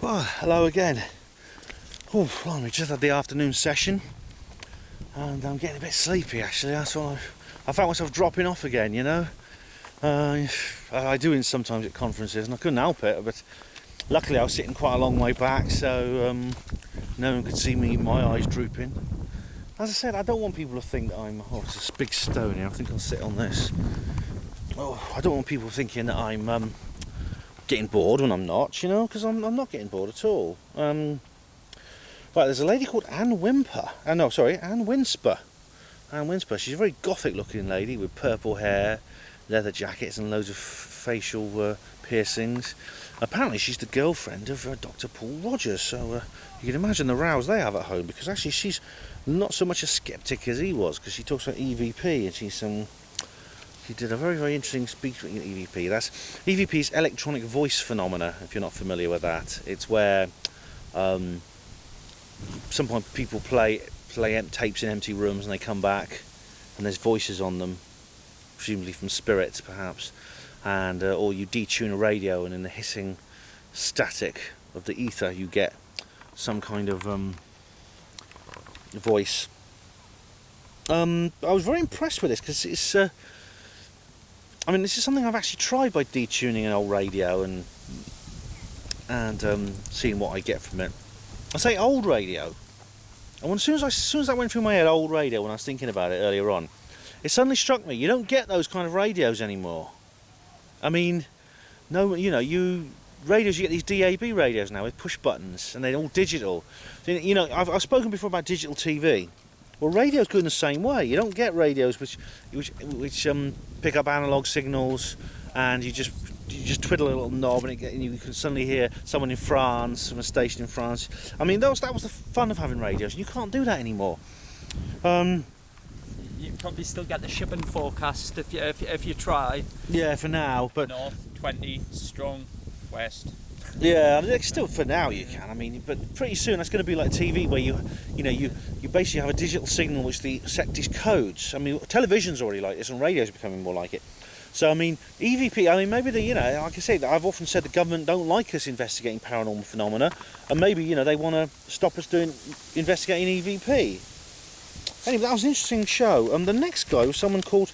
Well, hello again. Oh, blimey, just had the afternoon session and I'm getting a bit sleepy actually. That's why I found myself dropping off again, you know. I do it sometimes at conferences and I couldn't help it, but luckily I was sitting quite a long way back, so no one could see me, my eyes drooping. As I said, I don't want people to think that I'm... Oh, it's this big stone here. I think I'll sit on this. Oh, I don't want people thinking that I'm getting bored when I'm not, you know, because I'm not getting bored at all. Right, there's a lady called Anne Winsper. Anne Winsper. Anne Winsper. She's a very gothic-looking lady with purple hair, leather jackets, and loads of facial piercings. Apparently, she's the girlfriend of Dr. Paul Rogers. So you can imagine the rows they have at home. Because actually, she's not so much a skeptic as he was. Because she talks about EVP, and she did a very, very interesting speech in EVP. That's EVP's electronic voice phenomena, if you're not familiar with that. It's where sometimes people play tapes in empty rooms and they come back and there's voices on them, presumably from spirits perhaps, and or you detune a radio and in the hissing static of the ether you get some kind of voice. I was very impressed with this because it's... this is something I've actually tried by detuning an old radio and seeing what I get from it. I say old radio, and as soon as that went through my head, old radio, when I was thinking about it earlier on, it suddenly struck me, you don't get those kind of radios anymore. I mean, no, you know, you get these DAB radios now with push buttons, and they're all digital. You know, I've spoken before about digital TV. Well, radios go in the same way. You don't get radios which pick up analog signals, and you just twiddle a little knob, and you can suddenly hear someone in France, from a station in France. I mean, that was the fun of having radios. You can't do that anymore. You probably still get the shipping forecast if you try. Yeah, for now, but north 20 strong, west. Yeah, still for now you can. I mean, but pretty soon that's going to be like TV, where you basically have a digital signal which the set these codes. I mean, television's already like this, and radio's becoming more like it. So I mean, EVP. I mean, maybe like I say, I've often said the government don't like us investigating paranormal phenomena, and maybe they want to stop us investigating EVP. Anyway, that was an interesting show. The next guy was someone called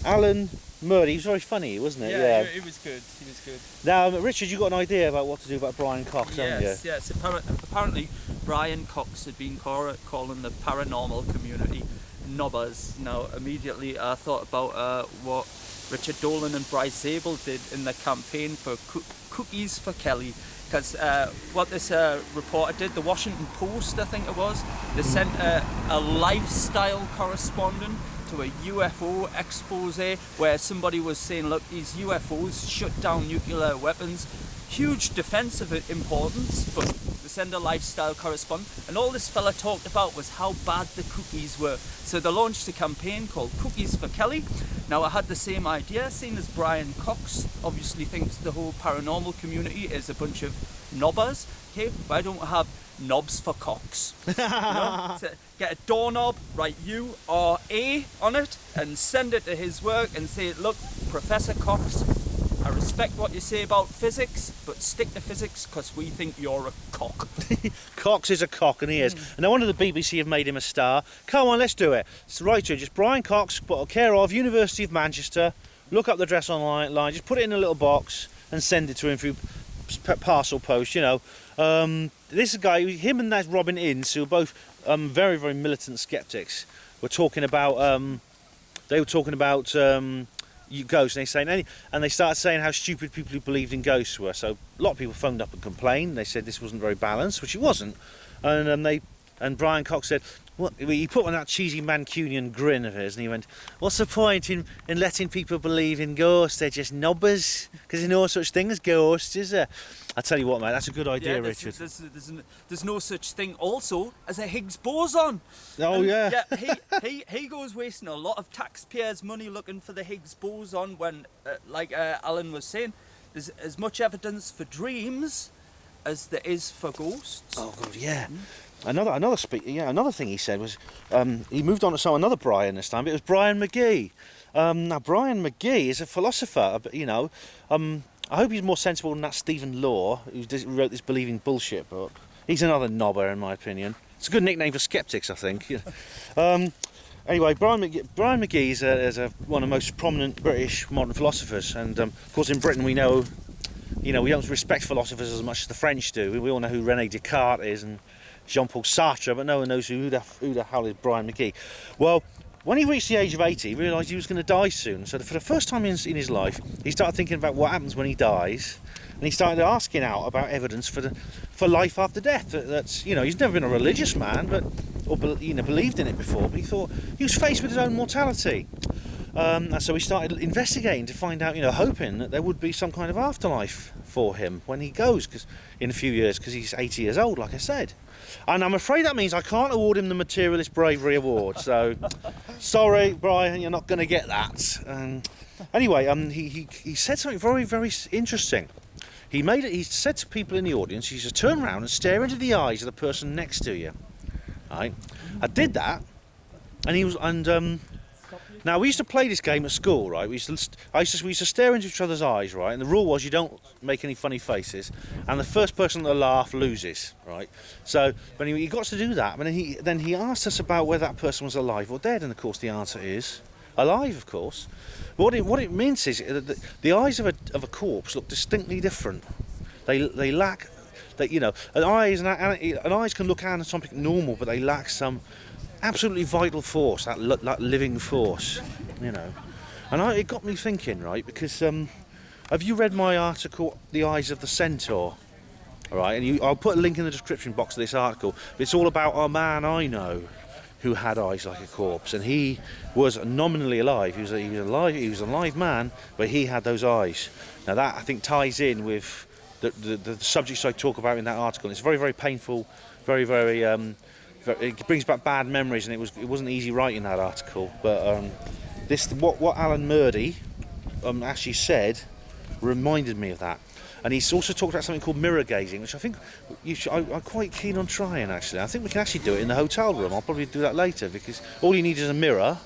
Alan Murray. He was very funny, wasn't it? Yeah, it was good. He was good. Now, Richard, you got an idea about what to do about Brian Cox, haven't you? Yes. Apparently, Brian Cox had been calling the paranormal community knobbers. Now, immediately I thought about what Richard Dolan and Bryce Zabel did in the campaign for Cookies for Kelly. Because what this reporter did, the Washington Post, I think it was, they sent a lifestyle correspondent to a UFO expose where somebody was saying, look, these UFOs shut down nuclear weapons, huge defensive importance, but they send a lifestyle correspondent, and all this fella talked about was how bad the cookies were. So they launched a campaign called Cookies for Kelly. Now, I had the same idea, seeing as Brian Cox obviously thinks the whole paranormal community is a bunch of knobbers. Okay, why don't we have knobs for cocks? So get a doorknob, write URA on it, and send it to his work and say, look, Professor Cox, I respect what you say about physics, but stick to physics because we think you're a cock. Cox is a cock, and he is. And no wonder the BBC have made him a star. Come on, let's do it. So right to just Brian Cox, care of University of Manchester. Look up the address online, just put it in a little box and send it to him through parcel post, This guy, him and that Robin Ince, who are both very, very militant skeptics, were talking about ghosts, and they started saying how stupid people who believed in ghosts were. So a lot of people phoned up and complained. They said this wasn't very balanced, which it wasn't. And Brian Cox said, well, he put on that cheesy Mancunian grin of his, and he went, what's the point in letting people believe in ghosts? They're just knobbers, because there's no such thing as ghosts, is there? I tell you what, mate, that's a good idea, Richard. There's no such thing also as a Higgs boson. Oh, yeah. He goes wasting a lot of taxpayers' money looking for the Higgs boson when, like Alan was saying, there's as much evidence for dreams as there is for ghosts. Oh, God, yeah. Another thing he said was he moved on to another Brian this time, but it was Brian McGee. Now, Brian McGee is a philosopher, I hope he's more sensible than that Stephen Law, who wrote this believing bullshit book. He's another knobber, in my opinion. It's a good nickname for skeptics, I think. Anyway, Brian McGee is one of the most prominent British modern philosophers, and of course in Britain we know, we don't respect philosophers as much as the French do. We all know who René Descartes is and Jean-Paul Sartre, but no one knows who the hell is Brian McGee. Well, when he reached the age of 80, he realised he was going to die soon. So for the first time in his life, he started thinking about what happens when he dies, and he started asking out about evidence for life after death. That's he's never been a religious man, or believed in it before, but he thought he was faced with his own mortality. And so he started investigating to find out, hoping that there would be some kind of afterlife for him when he goes, in a few years, because he's 80 years old, like I said. And I'm afraid that means I can't award him the Materialist Bravery Award. So, sorry, Brian, you're not going to get that. Anyway, he said something very, very interesting. He said to people in the audience, you should turn around and stare into the eyes of the person next to you. Right? I did that, now we used to play this game at school, right? We used to stare into each other's eyes, right? And the rule was you don't make any funny faces, and the first person to laugh loses, right? So, but he got to do that, but then he asked us about whether that person was alive or dead, and of course the answer is alive, of course. But what it means is that the eyes of a corpse look distinctly different. They lack, an eyes can look anatomic normal, but they lack some absolutely vital force, that living force, And it got me thinking, right? Because have you read my article, "The Eyes of the Centaur"? All right, and I'll put a link in the description box of this article. It's all about a man I know who had eyes like a corpse, and he was nominally alive. He was a live man, but he had those eyes. Now that I think ties in with the subjects I talk about in that article. It's very, very painful, very, very. It brings back bad memories, and it wasn't easy writing that article. But what Alan Murdy actually said reminded me of that. And he's also talked about something called mirror gazing, which I think I'm quite keen on trying. Actually, I think we can actually do it in the hotel room. I'll probably do that later, because all you need is a mirror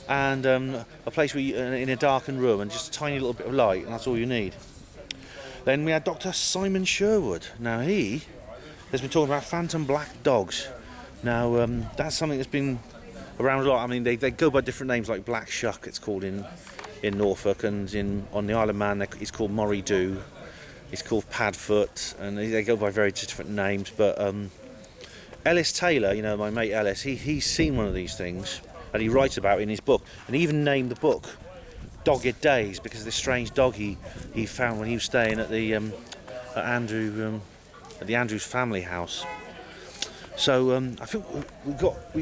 and a place where in a darkened room and just a tiny little bit of light, and that's all you need. Then we had Dr. Simon Sherwood. Now he has been talking about phantom black dogs. Now that's something that's been around a lot. I mean, they go by different names, like Black Shuck, it's called in Norfolk, and on the Isle of Man it's called Morrie Doo. It's called Padfoot, and they go by very different names. But Ellis Taylor, my mate Ellis, he's seen one of these things, and he writes about it in his book, and he even named the book Dogged Days, because of this strange dog he found when he was staying at the Andrews family house. So I think we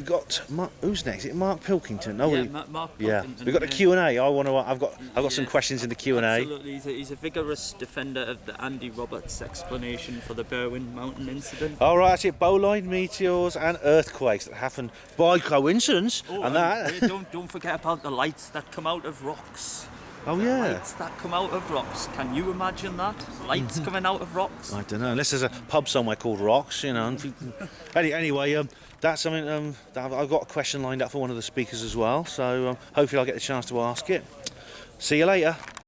got who's next? Is it Mark Pilkington? No, Mark yeah. Pilkington. We got the Q&A. I've got some questions in the Q&A. Absolutely, he's a vigorous defender of the Andy Roberts explanation for the Berwyn Mountain incident. All right, that's it. Bowline meteors and earthquakes that happen by coincidence, and that. Don't forget about the lights that come out of rocks. Oh yeah. Lights that come out of rocks. Can you imagine that? Lights coming out of rocks? I don't know. Unless there's a pub somewhere called Rocks, Anyway, that's something that I've got a question lined up for one of the speakers as well. So hopefully I'll get the chance to ask it. See you later.